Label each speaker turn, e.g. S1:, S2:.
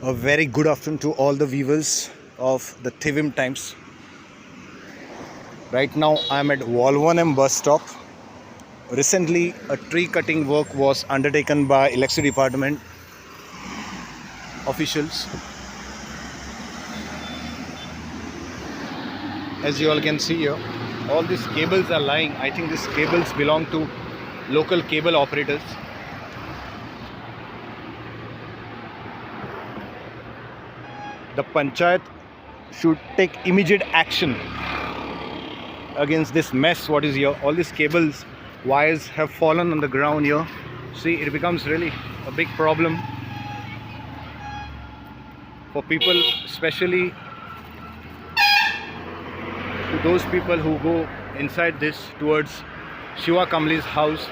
S1: A very good afternoon to all the viewers of the Tivim Times. Right now I am at Walvanam bus stop. Recently a tree cutting work was undertaken by electricity department officials. As you all can see here, all these cables are lying. I think these cables belong to local cable operators. The panchayat should take immediate action against this mess what is here. All these cables, wires have fallen on the ground here. See, it becomes really a big problem for people, especially to those people who go inside this towards Shiva Kamli's house.